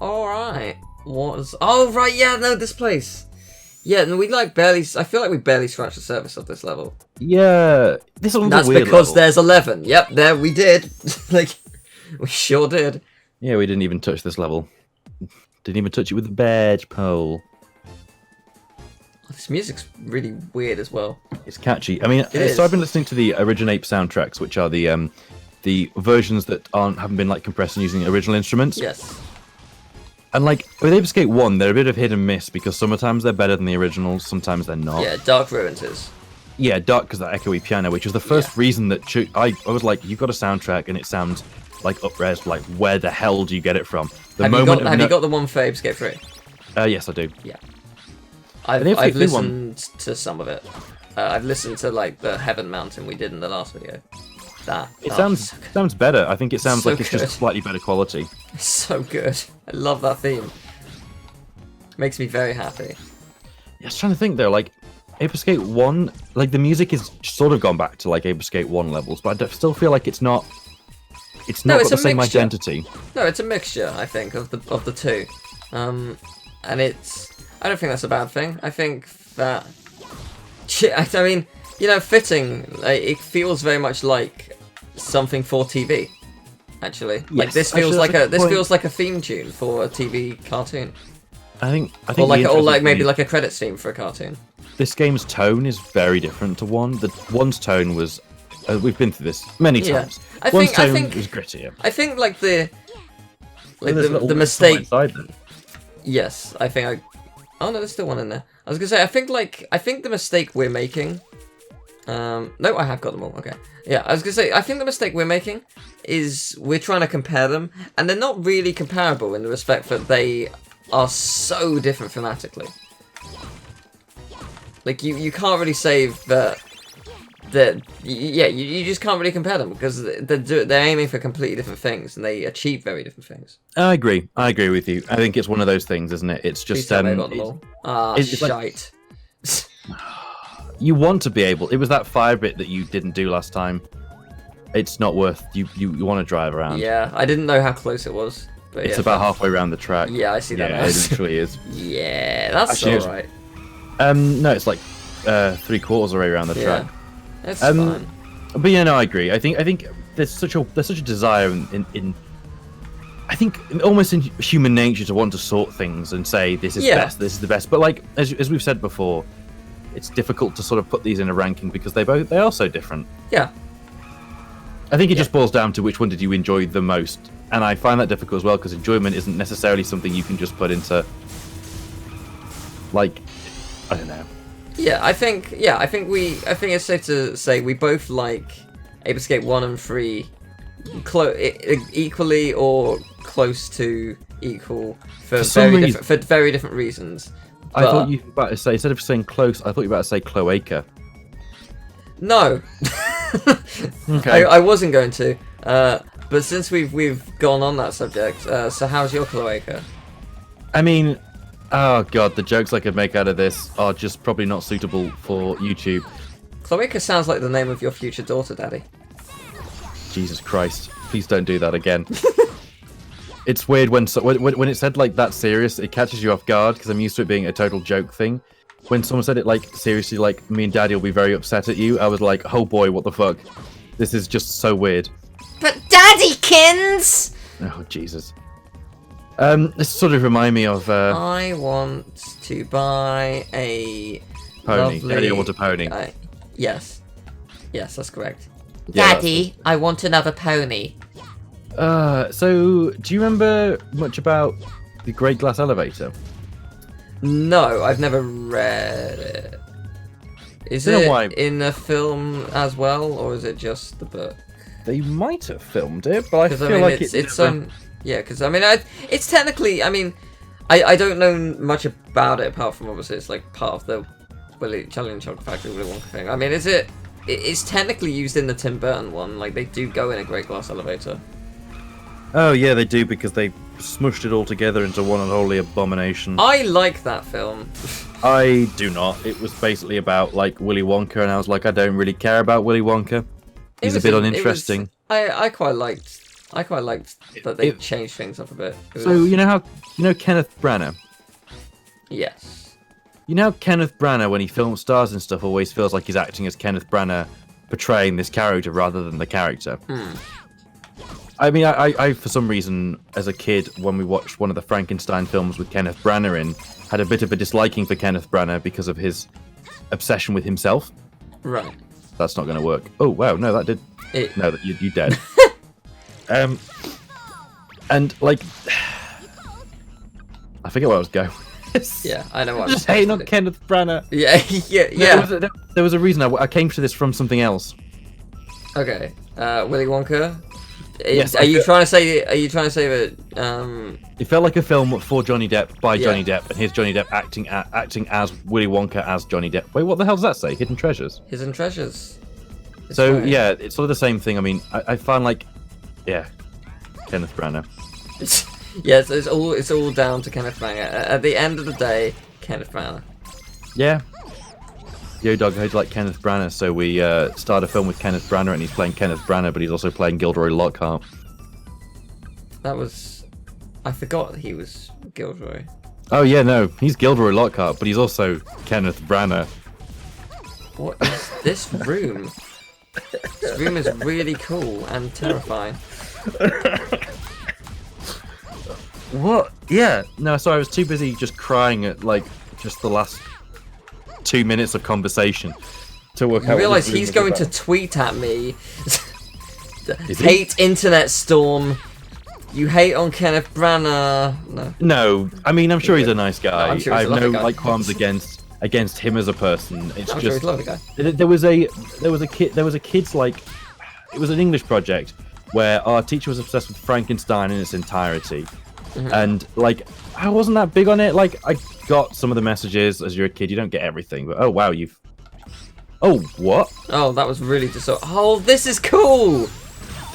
Alright. What was... Oh, right, yeah, no, this place. Yeah, no, we like barely... I feel like we barely scratched the surface of this level. Yeah, this one's That's a weird because level. there's 11. Yep, there we did. Like, we sure did. Yeah, we didn't even touch this level. Didn't even touch it with the badge pole. This music's really weird as well. It's catchy. I mean, is. so I've been listening to the Ape soundtracks, which are the versions that haven't been like compressed and using original instruments. Yes. And like with Ape Escape 1, they're a bit of hit and miss because sometimes they're better than the originals, sometimes they're not. Yeah, Dark Ruins is. Yeah, Dark because that echoey piano, which was the first reason that I was like, you've got a soundtrack and it sounds like up-res. Like, where the hell do you get it from? Have you got the one for Ape Escape 3? Yes, I do. Yeah. I've listened to some of it. I've listened to like the Heaven Mountain we did in the last video. It sounds better. I think it sounds like it's good. just slightly better quality. It's so good. I love that theme. Makes me very happy. I was trying to think though, like Ape Escape 1, like the music is sort of gone back to like Ape Escape 1 levels, but I still feel like it's not got the same identity. No, it's a mixture, I think, of the two. And I don't think that's a bad thing. I think that I mean, you know, fitting, it feels very much like something for TV. Actually, yes. Like this feels like a theme tune for a TV cartoon. I think or maybe like a credits theme for a cartoon. This game's tone is very different to one. One's tone was, we've been through this many times. One's tone was grittier. I think like the the mistake. Yes, I think Oh no, there's still one in there. I was gonna say, I think the mistake we're making. No, I have got them all. Okay. Yeah, I was gonna say, I think the mistake we're making is we're trying to compare them, and they're not really comparable in the respect that they are so different thematically. Like you can't really say that. You just can't really compare them because they're aiming for completely different things and they achieve very different things. I agree with you. I think it's one of those things, isn't it? It's just it's shite. You want to be able. It was that fire bit that you didn't do last time. It's not worth. You want to drive around. Yeah, I didn't know how close it was. But it's about halfway around the track. Yeah, I see that. Yeah, it literally is. Yeah, that's alright. No, it's like 3/4 of the way around the track. It's fine. But yeah, no, I agree. I think there's such a desire in I think almost in human nature to want to sort things and say this is best, this is the best. But like as we've said before, it's difficult to sort of put these in a ranking because they are so different. Yeah. I think it just boils down to which one did you enjoy the most, and I find that difficult as well because enjoyment isn't necessarily something you can just put into like I don't know. Yeah, I think it's safe to say we both like Ape Escape 1 and 3 equally or close to equal for very different reasons. I thought you were about to say, instead of saying close, I thought you were about to say cloaca. No. Okay. I wasn't going to. But since we've gone on that subject, so how's your cloaca? I mean, oh god, the jokes I could make out of this are just probably not suitable for YouTube. Cloaca sounds like the name of your future daughter, Daddy. Jesus Christ. Please don't do that again. It's weird when it's said like that serious, it catches you off guard because I'm used to it being a total joke thing. When someone said it like seriously, like me and Daddy will be very upset at you, I was like, oh boy, what the fuck? This is just so weird. But Daddykins! Oh Jesus. This sort of remind me of. I want to buy a pony. Lovely... Daddy, I want a pony. Yes, that's correct. Yeah, Daddy, I want another pony. So do you remember much about the Great Glass Elevator? No, I've never read it. Is it in a film as well, or is it just the book? They might have filmed it, but I feel like it's yeah, because I mean, it's technically. I mean, I don't know much about it apart from obviously it's like part of the Charlie and Chocolate Factory Willy Wonka thing. I mean, it's technically used in the Tim Burton one. Like they do go in a Great Glass Elevator. Oh yeah, they do because they smushed it all together into one unholy abomination. I like that film. I do not. It was basically about like Willy Wonka, and I was like, I don't really care about Willy Wonka. He's a bit uninteresting. I quite liked I quite liked that they changed things up a bit. So you know Kenneth Branagh? Yes. You know how Kenneth Branagh, when he films stars and stuff, always feels like he's acting as Kenneth Branagh portraying this character rather than the character. I mean, I for some reason, as a kid, when we watched one of the Frankenstein films with Kenneth Branagh in, had a bit of a disliking for Kenneth Branagh because of his obsession with himself. Right. That's not going to work. Oh, wow, no, that did... No, you dead. And, like... I forget where I was going. Yeah, I know what I'm just hating on Kenneth Branagh. Yeah, yeah. There was a reason I came to this from something else. Okay, Willy Wonka. Yes, Are you trying to say that? It felt like a film for Johnny Depp by Johnny Depp, and here's Johnny Depp acting as Willy Wonka as Johnny Depp. Wait, what the hell does that say? Hidden Treasures. Hidden Treasures. So yeah, it's sort of the same thing. I mean, I find like, yeah, Kenneth Branagh. Yes, it's all down to Kenneth Branagh. At the end of the day, Kenneth Branagh. Yeah. Yo, dog, how'd you like Kenneth Branagh? So we start a film with Kenneth Branagh, and he's playing Kenneth Branagh, but he's also playing Gilderoy Lockhart. That was... I forgot he was Gilderoy. Oh, yeah, no. He's Gilderoy Lockhart, but he's also Kenneth Branagh. What is this room? This room is really cool and terrifying. What? Yeah. No, sorry, I was too busy just crying at, like, just the last 2 minutes of conversation to work out. You realise he's going to tweet at me. Hate internet storm. You hate on Kenneth Branagh. No, I mean, I'm sure he's a nice guy. No, I'm sure I he's have a no lovely guy. like qualms against him as a person. It's I'm just sure he's a lovely guy. there was a kid's like, it was an English project where our teacher was obsessed with Frankenstein in its entirety. And like, I wasn't that big on it. Like, I got some of the messages. As you're a kid, you don't get everything. But oh wow, oh what? Oh, that was really just so. Oh, this is cool.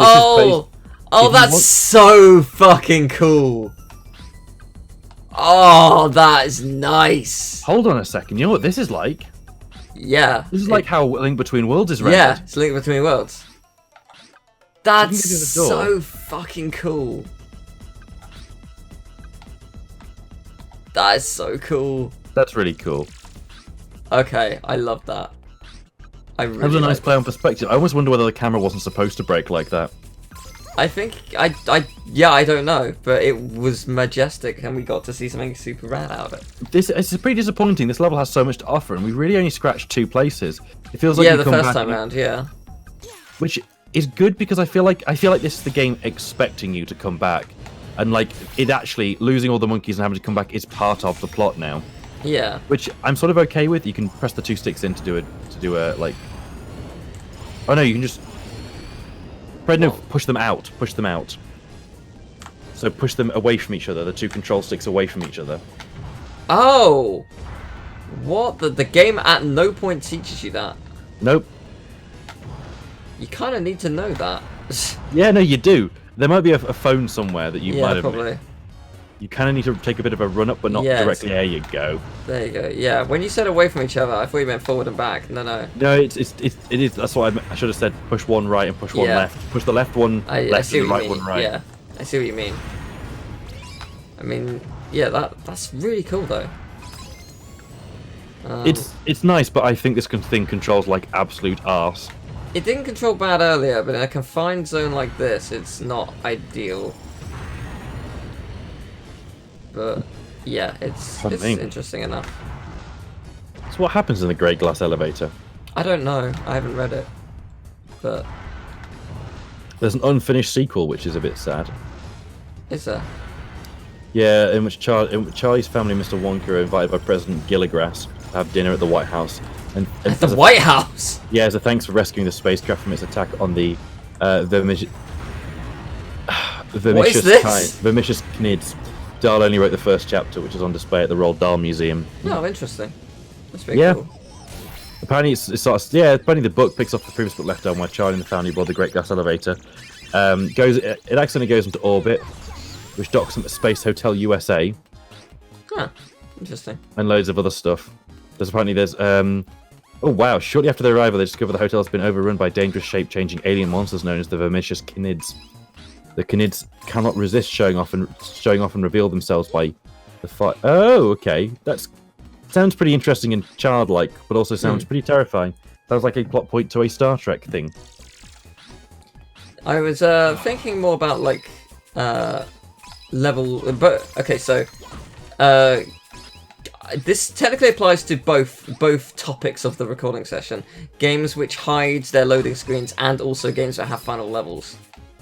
If That's so fucking cool. Oh, that is nice. Hold on a second. You know what this is like? Yeah. This is like how Link Between Worlds is rendered. Yeah, it's Link Between Worlds. That's So you can so fucking cool. That is so cool. That's really cool. Okay, I love that. That was a nice play on perspective. I almost wonder whether the camera wasn't supposed to break like that. I think I don't know, but it was majestic, and we got to see something super rad out of it. It's pretty disappointing. This level has so much to offer, and we really only scratched 2 places. It feels like the first time round, yeah. Which is good because I feel like this is the game expecting you to come back, and like it actually losing all the monkeys and having to come back is part of the plot now. Yeah. Which I'm sort of okay with. You can press the 2 sticks in to do a like. Oh no, you can just. No, push them out. Push them out. So push them away from each other. The 2 control sticks away from each other. Oh! What? The game at no point teaches you that? Nope. You kind of need to know that. Yeah, no, you do. There might be a phone somewhere that you might have probably. missed. You kind of need to take a bit of a run up, but not directly. There you go. There you go. Yeah, when you said away from each other, I thought you meant forward and back. No. No, it is. That's what I should have said. Push one right and push one left. Push the left one left and the right one right. Yeah, I see what you mean. I mean, yeah, that's really cool though. It's nice, but I think this thing controls like absolute arse. It didn't control bad earlier, but in a confined zone like this, it's not ideal. But yeah, it's interesting enough. So what happens in the Great Glass Elevator? I don't know. I haven't read it, but there's an unfinished sequel, which is a bit sad. Is there? Yeah, in which Charlie's family, Mr. Wonka, are invited by President Gilligrass to have dinner at the White House. And at the White House? Yeah, as a thanks for rescuing the spacecraft from its attack on the Vermicious Knids. Dahl only wrote the first chapter, which is on display at the Roald Dahl Museum. Oh, interesting. That's very cool. Apparently, apparently the book picks up the previous book left on where Charlie and the family aboard the Great Glass Elevator. It accidentally goes into orbit, which docks them at Space Hotel USA. Huh. Interesting. And loads of other stuff. There's oh wow! Shortly after their arrival, they discover the hotel has been overrun by dangerous shape-changing alien monsters known as the Vermicious Knids. The Canids cannot resist showing off and reveal themselves by the fight. Oh, okay. That sounds pretty interesting and childlike, but also sounds pretty terrifying. Sounds like a plot point to a Star Trek thing. I was thinking more about like level, but okay, so this technically applies to both topics of the recording session: games which hide their loading screens and also games that have final levels.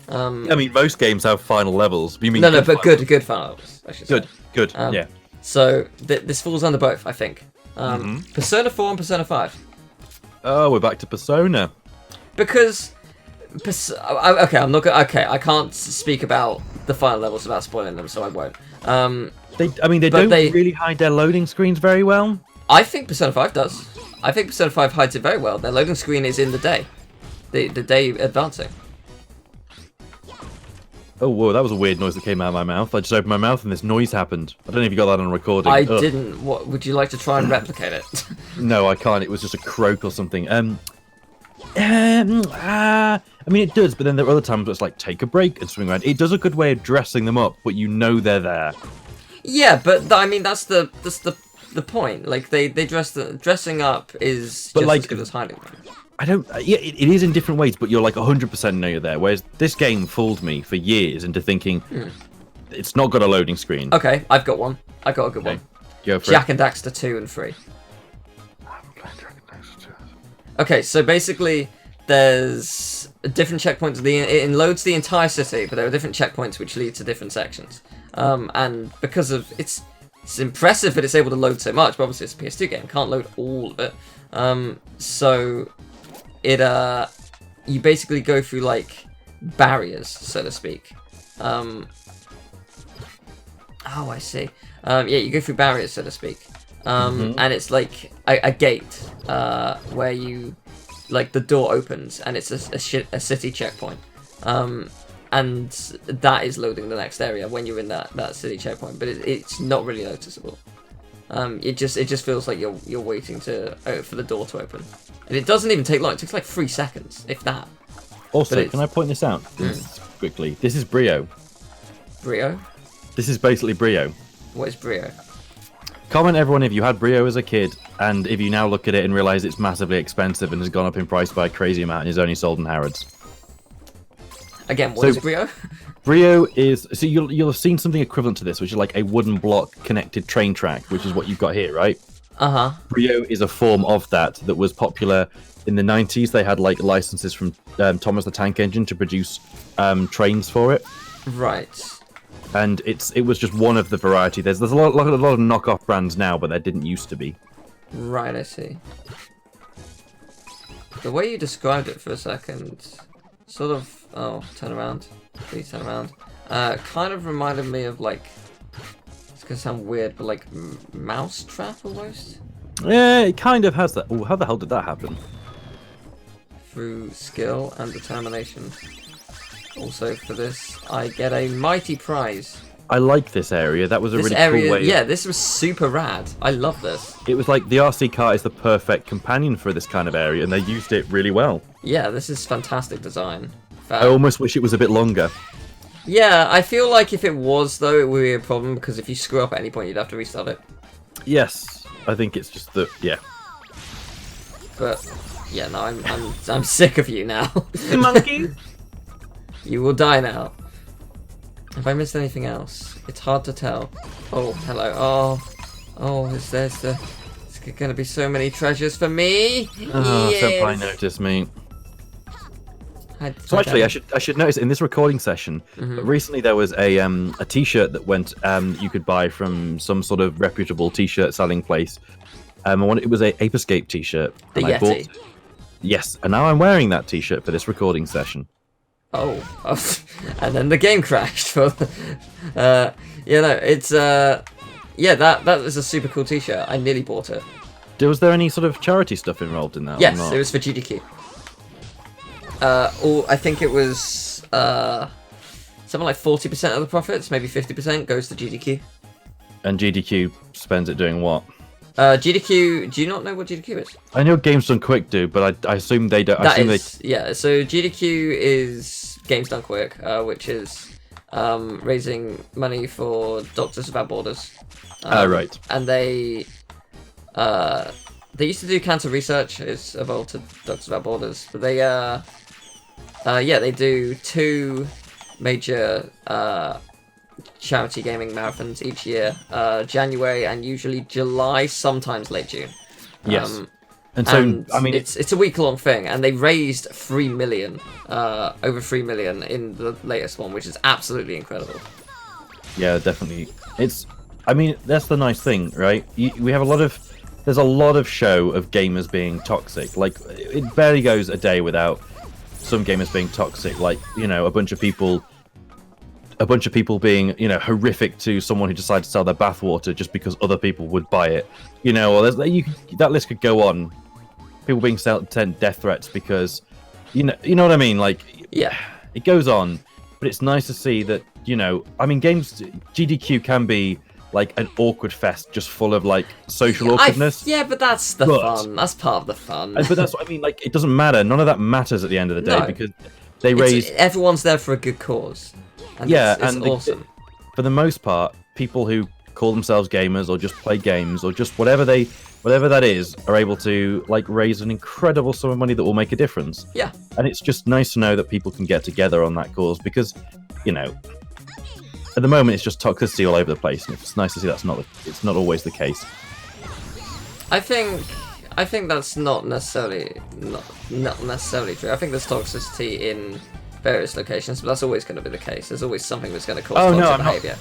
I mean, most games have final levels. You mean no, but good final levels. I should say. Good, yeah. So this falls under both, I think. Persona 4 and Persona 5. Oh, we're back to Persona. Because okay, I'm not gonna. Okay, I can't speak about the final levels without spoiling them, so I won't. They don't really hide their loading screens very well. I think Persona 5 does. I think Persona 5 hides it very well. Their loading screen is in the day, the day advancing. Oh, whoa, that was a weird noise that came out of my mouth. I just opened my mouth and this noise happened. I don't know if you got that on recording. I didn't. What would you like to try and replicate it? No, I can't. It was just a croak or something. I mean, it does, but then there are other times where it's like, take a break and swing around. It does a good way of dressing them up, but you know they're there. Yeah, but I mean, that's the point. Like, they dressing up is just as good as hiding them. I don't... Yeah, it is in different ways, but you're like 100% know you're there. Whereas this game fooled me for years into thinking it's not got a loading screen. Okay, I've got one. I got a good one. Go for Jak and Daxter 2 and 3. Okay, so basically, there's different checkpoints. It loads the entire city, but there are different checkpoints which lead to different sections. And because of it's impressive that it's able to load so much, but obviously it's a PS2 game, can't load all of it. So it you basically go through like barriers, so to speak. Oh, I see. Yeah, you go through barriers, so to speak. And it's like a gate where you, like, the door opens and it's a city checkpoint, and that is loading the next area when you're in that city checkpoint. But it's not really noticeable. It just feels like you're waiting for the door to open, and it doesn't even take long. It takes like 3 seconds, if that. Also, can I point this out quickly? This is Brio. Brio? This is basically Brio. What is Brio? Comment, everyone, if you had Brio as a kid, and if you now look at it and realise it's massively expensive and has gone up in price by a crazy amount and is only sold in Harrods. Again, what is Brio? Brio is... So you'll have seen something equivalent to this, which is like a wooden block connected train track, which is what you've got here, right? Uh-huh. Brio is a form of that was popular in the 90s. They had like licenses from Thomas the Tank Engine to produce trains for it. Right. And it was just one of the variety. There's a lot of knockoff brands now, but there didn't used to be. Right, I see. The way you described it for a second, sort of... Oh, turn around. Please turn around. Kind of reminded me of, like... It's gonna sound weird, but like Mousetrap almost? Yeah, it kind of has that. Oh, how the hell did that happen? Through skill and determination. Also, for this, I get a mighty prize. I like this area. That was a really cool way. Yeah, this was super rad. I love this. It was like the RC car is the perfect companion for this kind of area, and they used it really well. Yeah, this is fantastic design. I almost wish it was a bit longer. Yeah, I feel like if it was, though, it would be a problem, because if you screw up at any point, you'd have to restart it. Yes, I think it's just the... Yeah. But, yeah, no, I'm sick of you now. Monkey! You will die now. Have I missed anything else? It's hard to tell. Oh, hello. Oh, there's going to be so many treasures for me. Oh, yes. Senpai noticed me. So actually, I should notice in this recording session, recently there was a T-shirt that went you could buy from some sort of reputable T-shirt selling place. It was a Ape Escape T-shirt. The Yeti. Yes, and now I'm wearing that T-shirt for this recording session. Oh, and then the game crashed. It's yeah, that is a super cool T-shirt. I nearly bought it. Was there any sort of charity stuff involved in that? Yes, it was for GDQ. I think it was something like 40% of the profits, maybe 50% goes to GDQ. And GDQ spends it doing what? GDQ, do you not know what GDQ is? I know Games Done Quick do, but I assume they don't. Yeah, so GDQ is Games Done Quick, which is raising money for Doctors Without Borders. Right. And they used to do cancer research. It's evolved to Doctors Without Borders, but they they do 2 major charity gaming marathons each year, January and usually July, sometimes late June. Yes. And so, I mean, it's a week-long thing, and they raised 3 million, over 3 million in the latest one, which is absolutely incredible. Yeah, definitely. I mean, that's the nice thing, right? We have there's a lot of show of gamers being toxic. Like, it barely goes a day without some gamers being toxic. Like, a bunch of people being, horrific to someone who decided to sell their bathwater just because other people would buy it. Or that list could go on. People being sent death threats because, you know what I mean? Like, yeah, it goes on. But it's nice to see that, I mean, GDQ can be like an awkward fest just full of like social awkwardness. Yeah, but that's the fun. That's part of the fun. But that's what I mean. Like, it doesn't matter. None of that matters at the end of the day because they raise. Everyone's there for a good cause. And it's awesome. For the most part, people who call themselves gamers or just play games or just whatever that is are able to like raise an incredible sum of money that will make a difference. Yeah. And it's just nice to know that people can get together on that cause because, at the moment it's just toxicity all over the place, and it's nice to see it's not always the case. I think that's not necessarily true. I think there's toxicity in various locations, but that's always going to be the case. There's always something that's going to cause toxic behavior.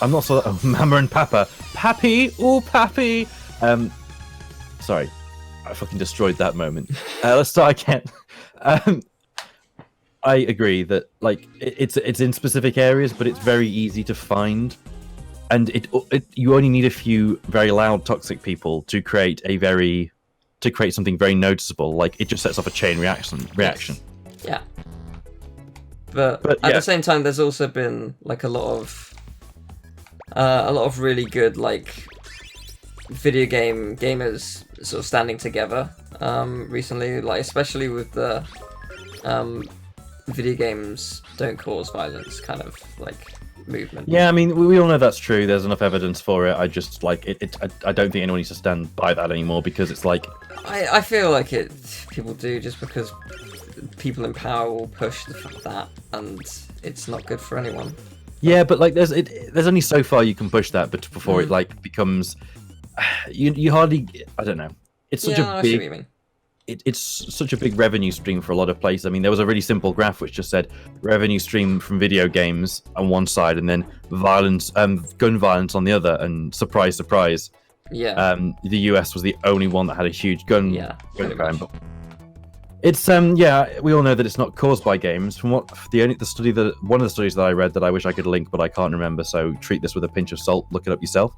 I'm not so. Oh, Mama and Papa, Pappy, oh Pappy. Sorry, I fucking destroyed that moment. Let's start again. I agree that like it's in specific areas, but it's very easy to find, and you only need a few very loud toxic people to create something very noticeable. Like it just sets off a chain reaction. Yes. Yeah. But at the same time, there's also been like a lot of really good like video game gamers sort of standing together recently, like especially with the video games don't cause violence kind of like movement. Yeah, I mean we all know that's true. There's enough evidence for it. I just like it. I don't think anyone needs to stand by that anymore because it's like I feel like people do just because people in power will push that, and it's not good for anyone. Yeah, but like there's only so far you can push that, but before it like becomes you hardly. I don't know. It's such a big. It's such a big revenue stream for a lot of places. I mean, there was a really simple graph which just said revenue stream from video games on one side, and then violence, gun violence on the other. And surprise, surprise, the US was the only one that had a huge gun crime. It's we all know that it's not caused by games. From one of the studies that I read that I wish I could link, but I can't remember. So treat this with a pinch of salt. Look it up yourself.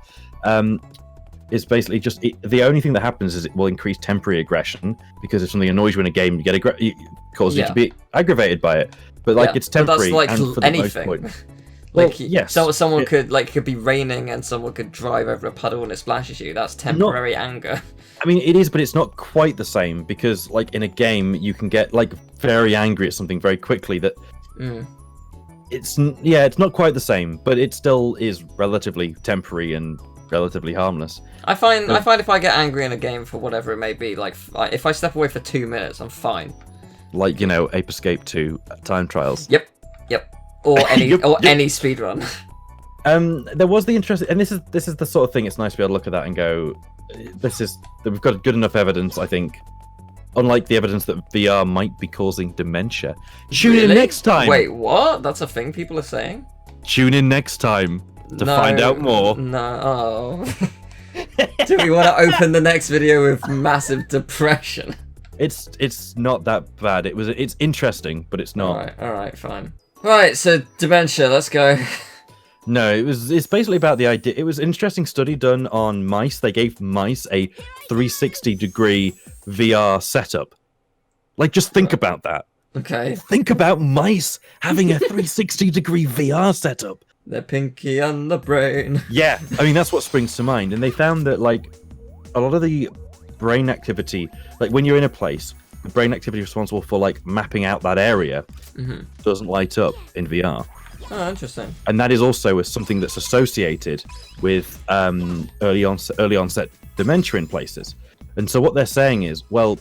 It's basically just the only thing that happens is it will increase temporary aggression because if something annoys you in a game, it causes you to be aggravated by it. But like it's temporary. But that's like and for anything. The most point, yes. Someone could be raining and someone could drive over a puddle and it splashes you. That's temporary anger. I mean, it is, but it's not quite the same because, like, in a game, you can get like very angry at something very quickly. That it's not quite the same, but it still is relatively temporary and relatively harmless. I find if I get angry in a game for whatever it may be, like if I step away for 2 minutes, I'm fine. Like Ape Escape 2 time trials. Yep. Or any any speedrun. There was the interest, and this is the sort of thing. It's nice to be able to look at that and go, we've got good enough evidence, I think. Unlike the evidence that VR might be causing dementia. Tune in next time. Wait, what? That's a thing people are saying? Tune in next time to find out more. No. Do we want to open the next video with massive depression? It's not that bad. It's interesting, but it's not. All right, fine. Right, so dementia. Let's go. No, it's basically about the idea. It was an interesting study done on mice. They gave mice a 360-degree VR setup. Like, just think about that. Okay. Think about mice having a 360-degree VR setup. The pinky and the brain. Yeah, I mean, that's what springs to mind. And they found that, like, a lot of the brain activity, like when you're in a place, the brain activity responsible for like mapping out that area doesn't light up in VR. Oh, interesting. And that is also something that's associated with early onset dementia in places. And so what they're saying is, well,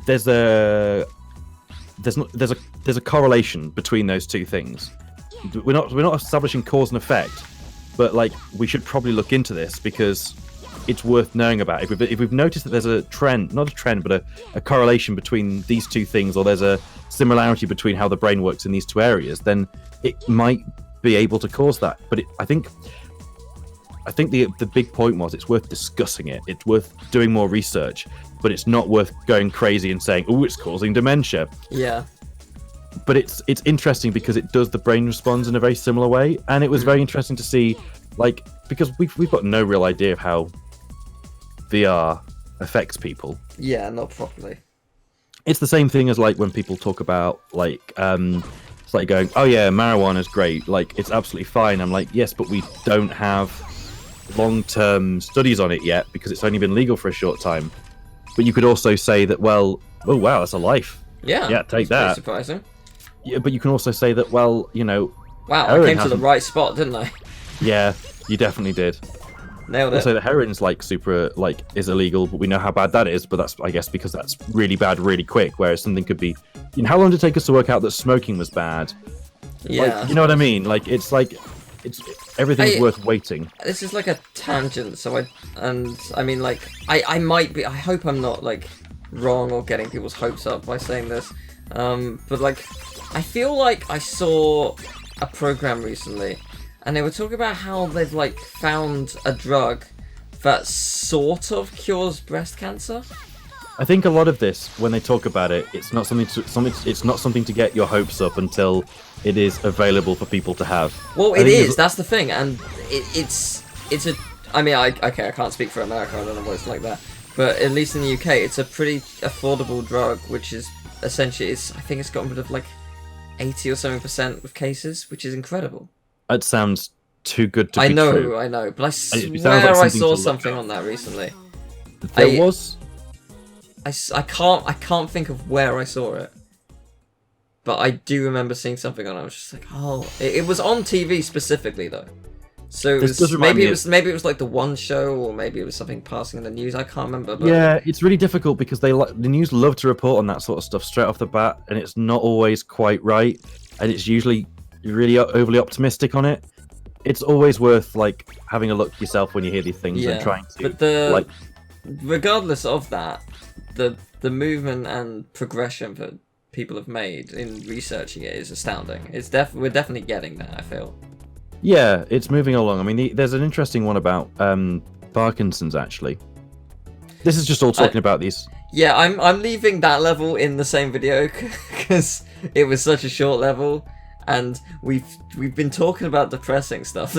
there's a correlation between those two things. We're not establishing cause and effect, but like we should probably look into this because it's worth knowing about. If we've noticed that there's a trend, not a trend, but a correlation between these two things, or there's a similarity between how the brain works in these two areas, then it might be able to cause that. But I think the big point was it's worth discussing it. It's worth doing more research, but it's not worth going crazy and saying, "Oh, it's causing dementia." Yeah. But it's interesting because it does, the brain responds in a very similar way, and it was very interesting to see, like, because we've got no real idea of how VR affects people. Yeah, not properly. It's the same thing as like when people talk about like it's like going, "Oh yeah, marijuana's great, like it's absolutely fine." I'm like, yes, but we don't have long-term studies on it yet because it's only been legal for a short time. But you could also say that, well, oh wow, that's a life. Yeah, take that. Surprising. Yeah, but you can also say that, well, you know, wow, I came to the right spot, didn't I? Yeah, you definitely did. Nailed it. Also, the heroin's like super, like, is illegal, but we know how bad that is. But that's, I guess, because that's really bad, really quick. Whereas something could be, you know, how long did it take us to work out that smoking was bad? Yeah. Like, you know what I mean? Like, it's everything's worth waiting. This is like a tangent. So I mean, like, I might be. I hope I'm not like wrong or getting people's hopes up by saying this. But like, I feel like I saw a program recently, and they were talking about how they've like found a drug that sort of cures breast cancer. I think a lot of this, when they talk about it, it's not something to get your hopes up until it is available for people to have. Well, it is. That's the thing, and it's a. I mean, I can't speak for America. I don't know what it's like there, but at least in the UK, it's a pretty affordable drug, which is essentially, I think it's gotten rid of like 80 or 7% of cases, which is incredible. That sounds too good to be true. I know, but I swear I saw something on that recently. There was. I can't think of where I saw it, but I do remember seeing something on it. I was just like, oh, it was on TV specifically though. So it was, maybe it was like the One Show, or maybe it was something passing in the news. I can't remember. But... Yeah, it's really difficult because the news love to report on that sort of stuff straight off the bat, and it's not always quite right, and it's usually really overly optimistic on it. It's always worth like having a look yourself when you hear these things and trying to. But regardless of that, the movement and progression that people have made in researching it is astounding. We're definitely getting there, I feel. Yeah, it's moving along. I mean, there's an interesting one about Parkinson's, actually. This is just all talking about these. Yeah, I'm leaving that level in the same video because it was such a short level, and we've been talking about depressing stuff.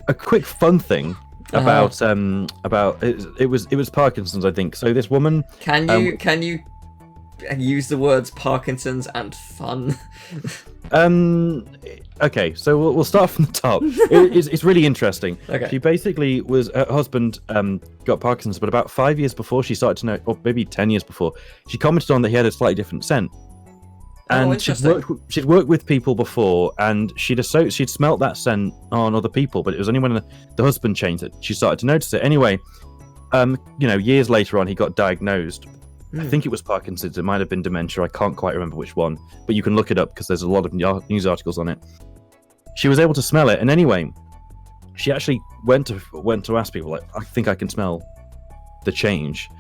A quick fun thing about it was Parkinson's, I think. So this woman. Can you use the words Parkinson's and fun? Okay, so we'll start from the top. It's really interesting. Okay. She basically her husband got Parkinson's, but about 5 years before she started to know, or maybe 10 years before, she commented on that he had a slightly different scent. And she'd worked with people before, and she'd smelt that scent on other people, but it was only when the husband changed it she started to notice it. Anyway, years later on, he got diagnosed. I think it was Parkinson's. It might have been dementia. I can't quite remember which one, but you can look it up because there's a lot of news articles on it. She was able to smell it, and anyway, she actually went to ask people, like, I think I can smell the change,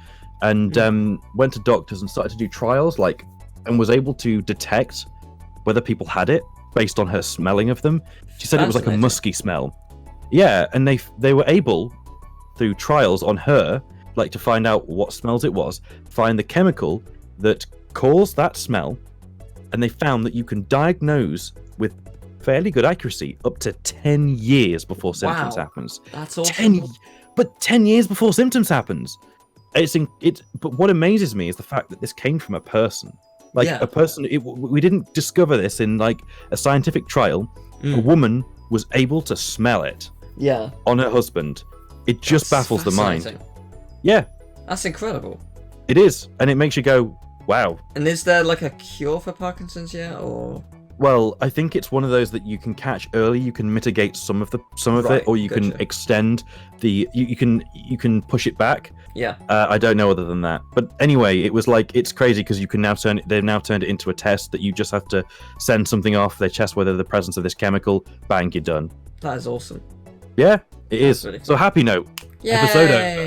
and went to doctors and started to do trials, like, and was able to detect whether people had it based on her smelling of them. She said it was like a musky smell. Yeah, and they were able, through trials on her, like, to find out what smells it was, find the chemical that caused that smell, and they found that you can diagnose with fairly good accuracy up to 10 years before symptoms happens. That's awesome. 10 years before symptoms happens. But what amazes me is the fact that this came from a person. Like, a person, we didn't discover this in like a scientific trial. A woman was able to smell it on her husband. It just baffles the mind. Yeah. That's incredible. It is, and it makes you go, wow. And is there like a cure for Parkinson's yet, or? Well, I think it's one of those that you can catch early. You can mitigate some of it, or you can extend the. You can push it back. Yeah. I don't know other than that. But anyway, it was like it's crazy because you can now they've now turned it into a test that you just have to send something off. They test whether the presence of this chemical. Bang, you're done. That is awesome. Yeah, it is. Really so happy note. Yay! Episode over.